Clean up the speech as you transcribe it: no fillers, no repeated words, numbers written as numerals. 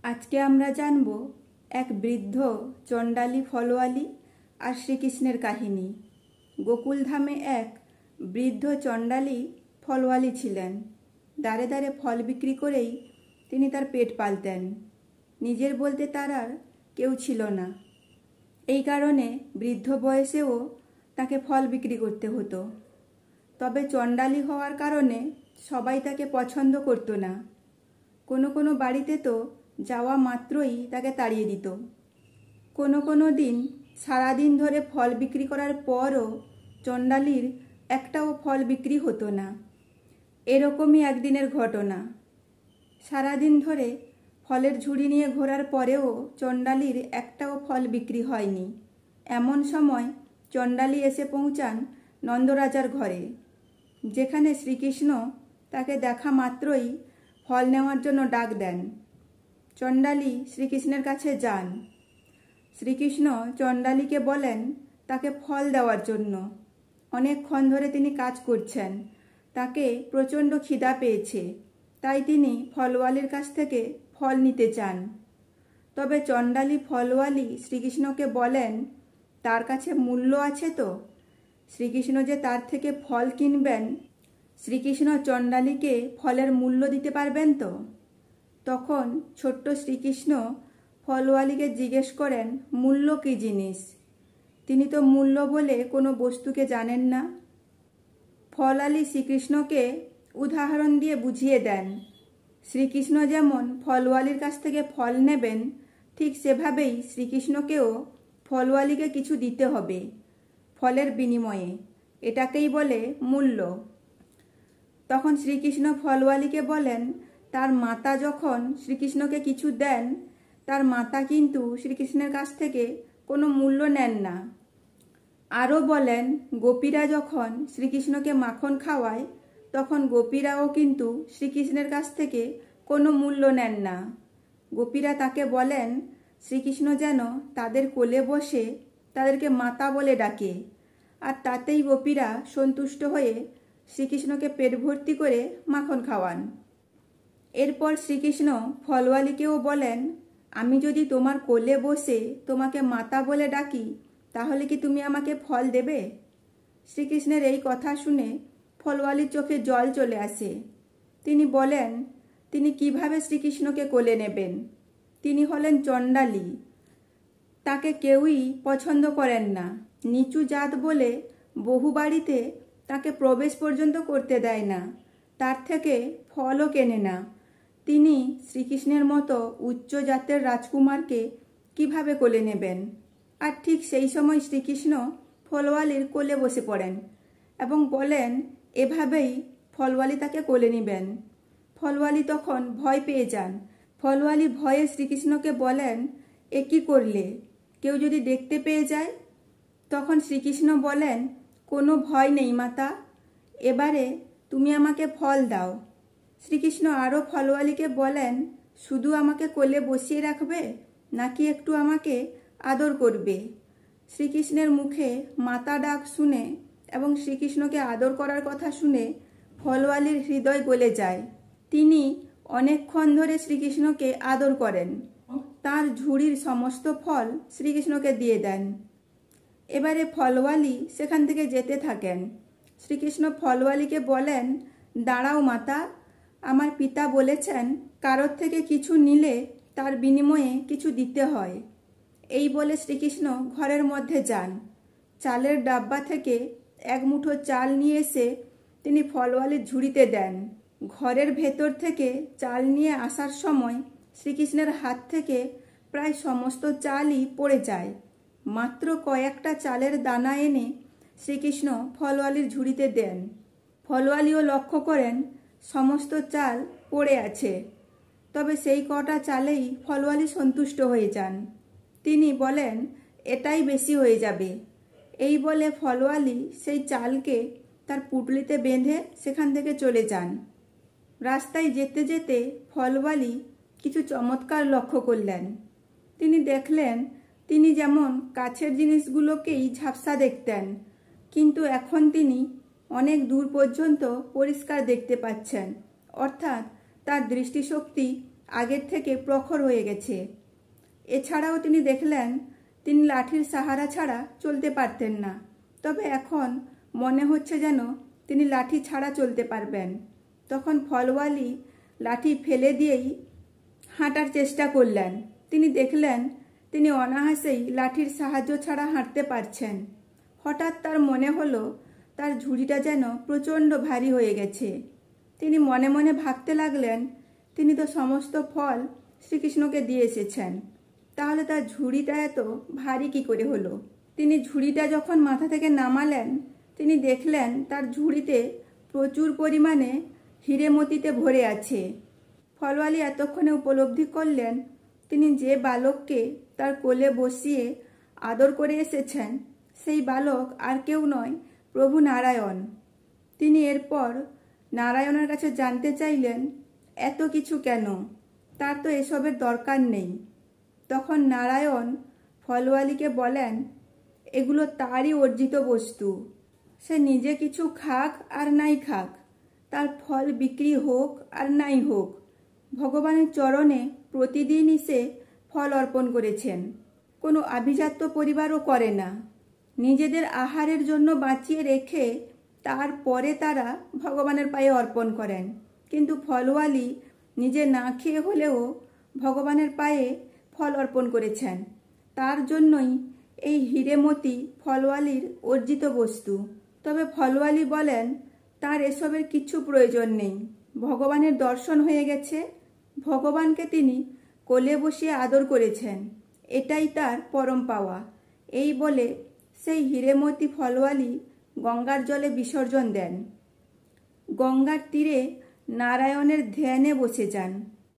আজকে আমরা জানব এক বৃদ্ধ চণ্ডালী ফলওয়ালি আর শ্রীকৃষ্ণের কাহিনী। গোকুলধামে এক বৃদ্ধ চণ্ডালী ফলওয়ালি ছিলেন। দাঁড়ে দাঁড়ে ফল বিক্রি করেই তিনি তার পেট পালতেন। নিজের বলতে তার আর কেউ ছিল না। এই কারণে বৃদ্ধ বয়সেও তাকে ফল বিক্রি করতে হতো। তবে চণ্ডালী হওয়ার কারণে সবাই তাকে পছন্দ করত না। কোনো কোনো বাড়িতে তো যাওয়া মাত্রই তাকে তাড়িয়ে দিত। কোনো কোনো দিন সারাদিন ধরে ফল বিক্রি করার পরও চণ্ডালীর একটাও ফল বিক্রি হতো না। এরকমই একদিনের ঘটনা। সারাদিন ধরে ফলের ঝুড়ি নিয়ে ঘোরার পরেও চণ্ডালীর একটাও ফল বিক্রি হয়নি। এমন সময় চণ্ডালী এসে পৌঁছান নন্দরাজার ঘরে, যেখানে শ্রীকৃষ্ণ তাকে দেখা মাত্রই ফল নেওয়ার জন্য ডাক দেন। চণ্ডালী শ্রীকৃষ্ণের কাছে যান। শ্রীকৃষ্ণ চণ্ডালীকে বলেন তাকে ফল দেওয়ার জন্য। অনেকক্ষণ ধরে তিনি কাজ করছেন, তাকে প্রচণ্ড খিদা পেয়েছে, তাই তিনি ফলওয়ালির কাছ থেকে ফল নিতে চান। তবে চণ্ডালী ফলওয়ালি শ্রীকৃষ্ণকে বলেন তার কাছে মূল্য আছে তো, শ্রীকৃষ্ণ যে তার থেকে ফল কিনবেন, শ্রীকৃষ্ণ চণ্ডালীকে ফলের মূল্য দিতে পারবেন তো। তখন ছোট্ট শ্রীকৃষ্ণ ফলওয়ালিকে জিজ্ঞেস করেন মূল্য কী জিনিস। তিনি তো মূল্য বলে কোনো বস্তুকে জানেন না। ফলওয়ালি শ্রীকৃষ্ণকে উদাহরণ দিয়ে বুঝিয়ে দেন, শ্রীকৃষ্ণ যেমন ফলওয়ালির কাছ থেকে ফল নেবেন, ঠিক সেভাবেই শ্রীকৃষ্ণকেও ফলওয়ালিকে কিছু দিতে হবে ফলের বিনিময়ে। এটাকেই বলে মূল্য। তখন শ্রীকৃষ্ণ ফলওয়ালিকে বলেন তার মাতা যখন শ্রীকৃষ্ণকে কিছু দেন, তার মাতা কিন্তু শ্রীকৃষ্ণের কাছ থেকে কোনো মূল্য নেন না। আরও বলেন গোপীরা যখন শ্রীকৃষ্ণকে মাখন খাওয়ায়, তখন গোপীরাও কিন্তু শ্রীকৃষ্ণের কাছ থেকে কোনো মূল্য নেন না। গোপীরা তাকে বলেন শ্রীকৃষ্ণ যেন তাদের কোলে বসে তাদেরকে মাতা বলে ডাকে, আর তাতেই গোপীরা সন্তুষ্ট হয়ে শ্রীকৃষ্ণকে পেট ভর্তি করে মাখন খাওয়ান। এরপর শ্রীকৃষ্ণ ফলওয়ালিকেও বলেন আমি যদি তোমার কোলে বসে তোমাকে মাতা বলে ডাকি, তাহলে কি তুমি আমাকে ফল দেবে? শ্রীকৃষ্ণের এই কথা শুনে ফলওয়ালির চোখে জল চলে আসে। তিনি বলেন তিনি কিভাবে শ্রীকৃষ্ণকে কোলে নেবেন। তিনি হলেন চণ্ডালী, তাকে কেউই পছন্দ করেন না। নিচু জাত বলে বহু বাড়িতে তাকে প্রবেশ পর্যন্ত করতে দেয় না, তার থেকে ফলও কেনে না। তিনি শ্রীকৃষ্ণের মতো উচ্চ জাতের রাজকুমারকে কিভাবে কোলে নেবেন? আর ঠিক সেই সময় শ্রীকৃষ্ণ ফলওয়ালির কোলে বসে পড়েন এবং বলেন এভাবেই ফলওয়ালি তাকে কোলে নেবেন। ফলওয়ালি তখন ভয় পেয়ে যান। ফলওয়ালি ভয়ে শ্রীকৃষ্ণকে বলেন এ কী করলে, কেউ যদি দেখতে পেয়ে যায়? তখন শ্রীকৃষ্ণ বলেন কোনো ভয় নেই মাতা, এবারে তুমি আমাকে ফল দাও। শ্রীকৃষ্ণ আরও ফলওয়ালিকে বলেন শুধু আমাকে কোলে বসিয়ে রাখবে, নাকি একটু আমাকে আদর করবে? শ্রীকৃষ্ণের মুখে মাতা ডাক শুনে এবং শ্রীকৃষ্ণকে আদর করার কথা শুনে ফলওয়ালির হৃদয় গলে যায়। তিনি অনেকক্ষণ ধরে শ্রীকৃষ্ণকে আদর করেন। তার ঝুড়ির সমস্ত ফল শ্রীকৃষ্ণকে দিয়ে দেন। এবারে ফলওয়ালি সেখান থেকে যেতে থাকেন। শ্রীকৃষ্ণ ফলওয়ালিকে বলেন দাঁড়াও মাতা, আমার পিতা বলেছেন কারোর থেকে কিছু নিলে তার বিনিময়ে কিছু দিতে হয়। এই বলে শ্রীকৃষ্ণ ঘরের মধ্যে যান। চালের ডাব্বা থেকে এক মুঠো চাল নিয়ে এসে তিনি ফলওয়ালির ঝুড়িতে দেন। ঘরের ভেতর থেকে চাল নিয়ে আসার সময় শ্রীকৃষ্ণের হাত থেকে প্রায় সমস্ত চালই পড়ে যায়। মাত্র কয়েকটা চালের দানা এনে শ্রীকৃষ্ণ ফলওয়ালির ঝুড়িতে দেন। ফলওয়ালিও লক্ষ্য করেন সমস্ত চাল পড়ে আছে, তবে সেই কটা চালেই ফলওয়ালি সন্তুষ্ট হয়ে যান। তিনি বলেন এটাই বেশি হয়ে যাবে। এই বলে ফলওয়ালি সেই চালকে তার পুঁটলিতে বেঁধে সেখান থেকে চলে যান। রাস্তায় যেতে যেতে ফলওয়ালি কিছু চমৎকার লক্ষ্য করলেন। তিনি দেখলেন তিনি যেমন কাছের জিনিসগুলোকেই ঝাপসা দেখতেন, কিন্তু এখন তিনি অনেক দূর পর্যন্ত পরিষ্কার দেখতে পাচ্ছেন। অর্থাৎ তার দৃষ্টিশক্তি আগের থেকে প্রখর হয়ে গেছে। এছাড়াও তিনি দেখলেন তিনি লাঠির সাহারা ছাড়া চলতে পারতেন না, তবে এখন মনে হচ্ছে যেন তিনি লাঠি ছাড়া চলতে পারবেন। তখন ফলওয়ালি লাঠি ফেলে দিয়েই হাঁটার চেষ্টা করলেন। তিনি দেখলেন তিনি অনায়াসেই লাঠির সাহায্য ছাড়া হাঁটতে পারছেন। হঠাৎ তার মনে হলো তার ঝুড়িটা যেন প্রচণ্ড ভারী হয়ে গেছে। তিনি মনে মনে ভাবতে লাগলেন, তিনি তো সমস্ত ফল শ্রীকৃষ্ণকে দিয়ে এসেছেন, তাহলে তার ঝুড়িটা এত ভারী কি করে হলো? তিনি ঝুড়িটা যখন মাথা থেকে নামালেন, তিনি দেখলেন তার ঝুড়িতে প্রচুর পরিমাণে হিরে মতিতে ভরে আছে। ফলওয়ালি এতক্ষণে উপলব্ধি করলেন তিনি যে বালককে তার কোলে বসিয়ে আদর করে এসেছেন সেই বালক আর কেউ নয়, প্রভু নারায়ণ। তিনি এরপর নারায়ণের কাছে জানতে চাইলেন এত কিছু কেন, তার তো এসবের দরকার নেই। তখন নারায়ণ ফলওয়ালিকে বলেন এগুলো তারই অর্জিত বস্তু, সে নিজে কিছু খাক আর নাই খাক, তার ফল বিক্রি হোক আর নাই হোক, ভগবানের চরণে প্রতিদিনই সে ফল অর্পণ করেছেন। কোনো আভিজাত্য পরিবারও করে না, নিজেদের আহারের জন্য বাঁচিয়ে রেখে তারপরে তারা ভগবানের পায়ে অর্পণ করেন। কিন্তু ফলওয়ালি নিজে না খেয়ে হলেও ভগবানের পায়ে ফল অর্পণ করেছেন, তার জন্যই এই হিরেমতি ফলওয়ালির অর্জিত বস্তু। তবে ফলওয়ালি বলেন তার এসবের কিছু প্রয়োজন নেই, ভগবানের দর্শন হয়ে গেছে, ভগবানকে তিনি কোলে বসিয়ে আদর করেছেন, এটাই তার পরম পাওয়া। এই বলে সেই হিরেমতি ফলওয়ালি গঙ্গার জলে বিসর্জন দেন। গঙ্গার তীরে নারায়ণের ধ্যানে বসে যান।